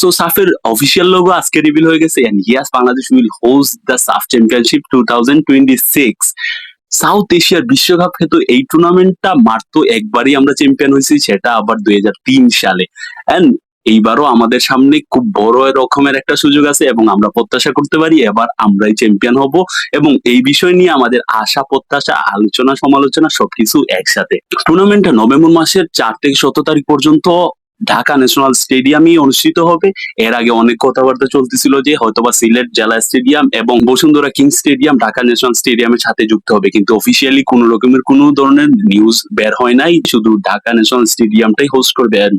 So সাফের official logo আজকে reveal হয়ে গেছে and yes Bangladesh will host the SAFF championship 2026। South এশিয়ার বিশ্বকাপ খেতো এই টুর্নামেন্টটা মাত্র একবারই আমরা চ্যাম্পিয়ন হয়েছি, সেটা আবার 2003 সালে। এন্ড এইবারও আমাদের সামনে খুব বড় রকমের একটা সুযোগ আছে এবং আমরা প্রত্যাশা করতে পারি এবার আমরাই চ্যাম্পিয়ন হব। এবং এই বিষয় নিয়ে আমাদের আশা প্রত্যাশা আলোচনা সমালোচনা সবকিছু একসাথে। টুর্নামেন্টটা নভেম্বর মাসের 4 থেকে 17 তারিখ পর্যন্ত ঢাকা ন্যাশনাল স্টেডিয়ামই অনুষ্ঠিত হবে। এর আগে অনেক কথাবার্তা চলতেছিল যে হয়তোবা সিলেট জেলা স্টেডিয়াম এবং Bashundhara kings stadium Dhaka national স্টেডিয়ামের সাথে যুক্ত হবে, কিন্তু অফিসিয়ালি কোনো রকমের কোনো ধরনের নিউজ বের হয় নাই, শুধু ঢাকা ন্যাশনাল স্টেডিয়ামটাই হোস্ট করবে। আর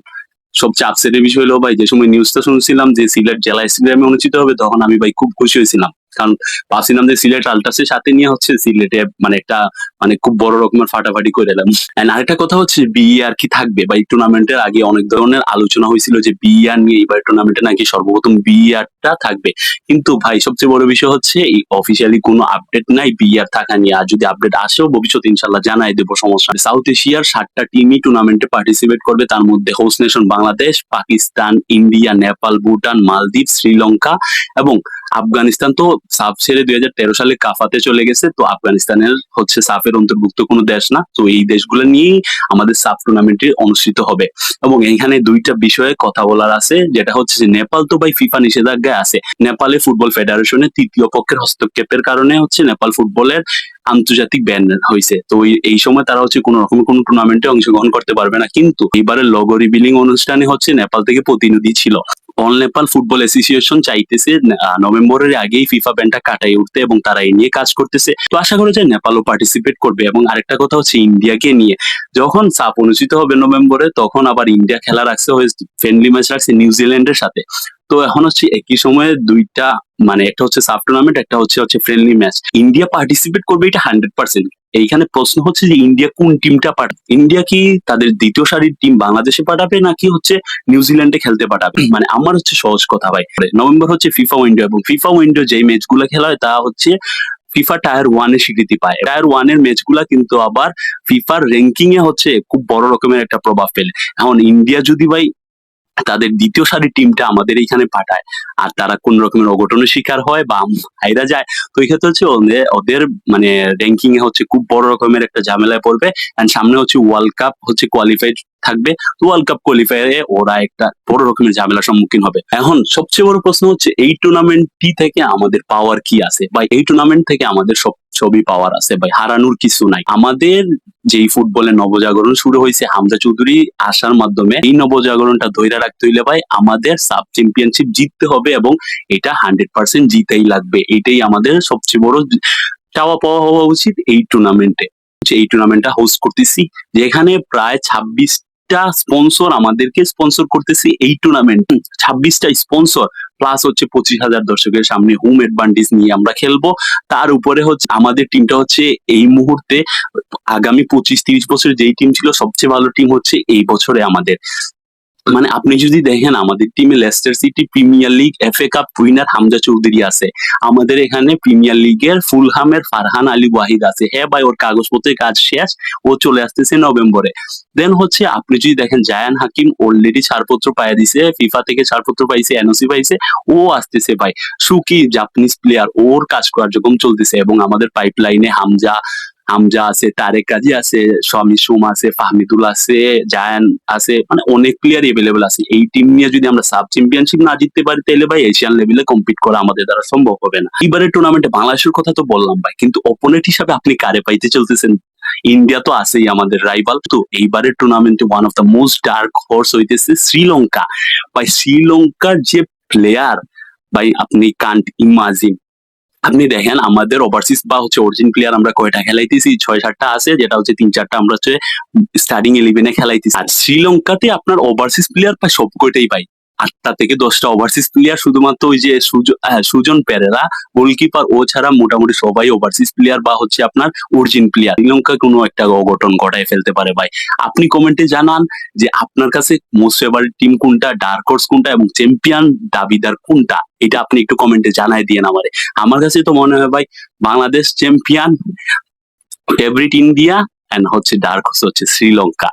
সবচেয়ে আপসেটের বিষয় হলো ভাই, যে সময় নিউজটা শুনছিলাম যে সিলেট জেলা স্টেডিয়ামে অনুষ্ঠিত হবে, তখন আমি ভাই খুব খুশি হয়েছিলাম, কারণ ভাবছিলাম যে সিলেট আল্ট্রাসের সাথে নিয়ে হচ্ছে সিলেটে মানে একটা মানে খুব বড় রকমের ফাটাফাটি করে এলাম। এন্ড আরেকটা কথা হচ্ছে বিইআর কি থাকবে বা এই টুর্নামেন্টের আগে অনেক ধরনের আলোচনা হয়েছিল যে বিইআর নিয়ে এবার টুর্নামেন্টে নাকি সর্বপ্রথম বিইআরটা থাকবে, কিন্তু ভাই সবচেয়ে বড় বিষয় হচ্ছে এই অফিসিয়ালি কোনো আপডেট নাই বিইআর থাকা নিয়ে। আর যদি আপডেট আসেও ভবিষ্যতে ইনশাল্লাহ জানাই দেবো, সমস্যা নেই। সাউথ এশিয়ার 7টা টিমই টুর্নামেন্টে পার্টিসিপেট করবে, তার মধ্যে host nation Bangladesh, Pakistan, India, Nepal, Bhutan, মালদ্বীপ, শ্রীলঙ্কা এবং আফগানিস্তান তো সাফ ছেড়ে 2013 সালে কাফাতে চলে গেছে, তো আফগানিস্তানের হচ্ছে সাফের অন্তর্ভুক্ত কোনো দেশ না। তো এই দেশগুলো নিয়েই আমাদের সাফ টুর্নামেন্টটি অনুষ্ঠিত হবে। এবং এখানে দুইটা বিষয়ে কথা বলার আছে, যেটা হচ্ছে যে নেপাল তো ভাই ফিফা নিষেধাজ্ঞায় আছে। নেপালে ফুটবল ফেডারেশনের তৃতীয় পক্ষের হস্তক্ষেপের কারণে হচ্ছে নেপাল ফুটবলের আন্তর্জাতিক ব্যান হয়েছে। তো এই সময় তারা হচ্ছে কোনো রকম কোনো টুর্নামেন্টে অংশগ্রহণ করতে পারবে না। কিন্তু এবারের লোগো রিভিলিং অনুষ্ঠানে হচ্ছে নেপাল থেকে প্রতিনিধি ছিল। অল নেপাল ফুটবল অ্যাসোসিয়েশন চাইতেছে নভেম্বরের আগেই ফিফা ব্যানটা কাটাই উঠতে এবং তারা এই নিয়ে কাজ করতেছে। তো আশা করা যায় নেপালও পার্টিসিপেট করবে। এবং আরেকটা কথা হচ্ছে ইন্ডিয়াকে নিয়ে, যখন সাফ অনুষ্ঠিত হবে নভেম্বরে, তখন আবার ইন্ডিয়া খেলা রাখছে ফ্রেন্ডলি ম্যাচ রাখছে নিউজিল্যান্ডের সাথে। তো এখন হচ্ছে একই সময়ে দুইটা মানে একটা হচ্ছে সাফ টুর্নামেন্ট, একটা হচ্ছে ফ্রেন্ডলি ম্যাচ। ইন্ডিয়া পার্টিসিপেট করবে এটা 100%। এইখানে প্রশ্ন হচ্ছে যে ইন্ডিয়া কোন টিমটা পাঠাবে? ইন্ডিয়া কি তাদের দ্বিতীয় সারির টিম বাংলাদেশে পাঠাবে নাকি হচ্ছে নিউজিল্যান্ডে খেলতে পাঠাবে? মানে আমার হচ্ছে সহজ কথা ভাই, নভেম্বর হচ্ছে ফিফা উইন্ডো এবং ফিফা উইন্ডো যে ম্যাচ গুলা খেলা হয় তা হচ্ছে ফিফা টায়ার 1 এর স্বীকৃতি পায়। টায়ার 1 এর ম্যাচ গুলা কিন্তু আবার ফিফার র্যাঙ্কিং এ হচ্ছে খুব বড় রকমের একটা প্রভাব ফেলে। এখন ইন্ডিয়া যদি ভাই তাদের দ্বিতীয় সারির টিমটা আমাদের এইখানে পাঠায় আর তারা কোন রকমের অঘটনের শিকার হয় বা হাইরা যায়, তো এই ক্ষেত্রে হচ্ছে ওদের মানে র্যাঙ্কিং এ হচ্ছে খুব বড় রকমের একটা ঝামেলায় পড়বে। এন্ড সামনে হচ্ছে ওয়ার্ল্ড কাপ হচ্ছে কোয়ালিফাইড থাকবে, তো ওয়ার্ল্ড কাপ কোয়ালিফায়ারে ওরা একটা বড় রকমের ঝামেলার সম্মুখীন হবে। এখন সবচেয়ে বড় প্রশ্ন হচ্ছে এই টুর্নামেন্টটি থেকে আমাদের পাওয়ার কি আছে? বা এই টুর্নামেন্ট থেকে আমাদের সবই পাওয়ার আছে ভাই, হারানোর কিছু নাই। আমাদের যেই ফুটবলের নবজাগরণ শুরু হয়েছে হামজা চৌধুরী আসার মাধ্যমে, এই নবজাগরণটা ধরে রাখতে হইলে ভাই আমাদের সাব চ্যাম্পিয়নশিপ জিততে হবে এবং এটা 100% জিতেই লাগবে। এটাই আমাদের সবচেয়ে বড় চাওয়া পাওয়া হওয়া উচিত এই টুর্নামেন্টে। এই টুর্নামেন্টটা হোস্ট করতেছি, যেখানে প্রায় 26টা স্পন্সর আমাদেরকে স্পন্সর করতেছে এই টুর্নামেন্ট। 26টা স্পন্সর প্লাস হচ্ছে 25,000 দর্শকের সামনে হোম অ্যাডভান্টেজ নিয়ে আমরা খেলবো। তার উপরে হচ্ছে আমাদের টিমটা হচ্ছে এই মুহূর্তে আগামী 25-30 বছর যেই টিম ছিল সবচেয়ে ভালো টিম হচ্ছে এই বছরে আমাদের। মানে আপনি যদি দেখেন আমাদের টিমে Leicester city premier league FA cup winner Hamza Chowdhury আছে, আমাদের এখানে প্রিমিয়ার লিগের ফুলহামের ফারহান আলী ওয়াহিদ আছে। হ্যাঁ ভাই, ওর কাগজপত্রের কাজ শেষ, ও চলে আসতেছে নভেম্বরে। দেন হচ্ছে আপনি যদি দেখেন জায়ান হাকিম অলরেডি ছাড়পত্র পাইয়া দিছে, ফিফা থেকে ছাড়পত্র পাইছে, এনওসি পাইছে, ও আসতেছে ভাই। সুকি জাপানিজ প্লেয়ার, ওর কাজ কার্যক্রম চলতেছে। এবং আমাদের পাইপলাইনে হামজা হামজা আছে, তারেক কাজী আছে, স্বামী সুম আছে, ফাহমিদুল আছে, জায়ান আছে, মানে অনেক প্লেয়ার এভেলেবেল আছে। এই টিম নিয়ে যদি আমরা সাব চ্যাম্পিয়নশিপ না জিততে পারি তাহলে ভাই এশিয়ান লেভেলে কম্পিট করা আমাদের দ্বারা সম্ভব হবে না। এবারের টুর্নামেন্টে বাংলাদেশের কথা তো বললাম ভাই, কিন্তু অপোনেন্ট হিসাবে আপনি কারে পাইতে চলতেছেন? ইন্ডিয়া তো আছেই আমাদের রাইভাল। তো এইবারের টুর্নামেন্টে one of the most dark horse হইতেছে শ্রীলঙ্কা। ভাই শ্রীলঙ্কার যে প্লেয়ার, ভাই আপনি কান্ট ইমাজিন। আপনি দেখেন আমাদের ওভারসিজ বা হচ্ছে অরিজিন প্লেয়ার আমরা কয়টা খেলাইতেছি? 6-7টা আছে, যেটা হচ্ছে 3-4টা আমরা হচ্ছে স্টার্টিং 11-এ খেলাইতেছি। আর শ্রীলঙ্কাতে আপনার ওভারসিজ প্লেয়ার প্রায় সব কয়টাই পাই 8টা থেকে 10টা ওভারসিজ প্লেয়ার। শুধুমাত্র ওই যে সুজন পেরেরা গোলকিপার, ও ছাড়া মোটামুটি সবাই ওভারসিজ প্লেয়ার বা হচ্ছে আপনার অরিজিন প্লেয়ার। শ্রীলঙ্কা কোনো একটা অঘটন ঘটায় ফেলতে পারে ভাই। আপনি কমেন্টে জানান যে আপনার কাছে মোস্ট ফেভারিট টিম কোনটা, ডার্ক হর্স কোনটা এবং চ্যাম্পিয়ন দাবিদার কোনটা, এটা আপনি একটু কমেন্টে জানাই দিয়েন আমারে। আমার কাছে তো মনে হয় ভাই Bangladesh champion, favourite India, and হচ্ছে ডার্ক হর্স হচ্ছে শ্রীলঙ্কা।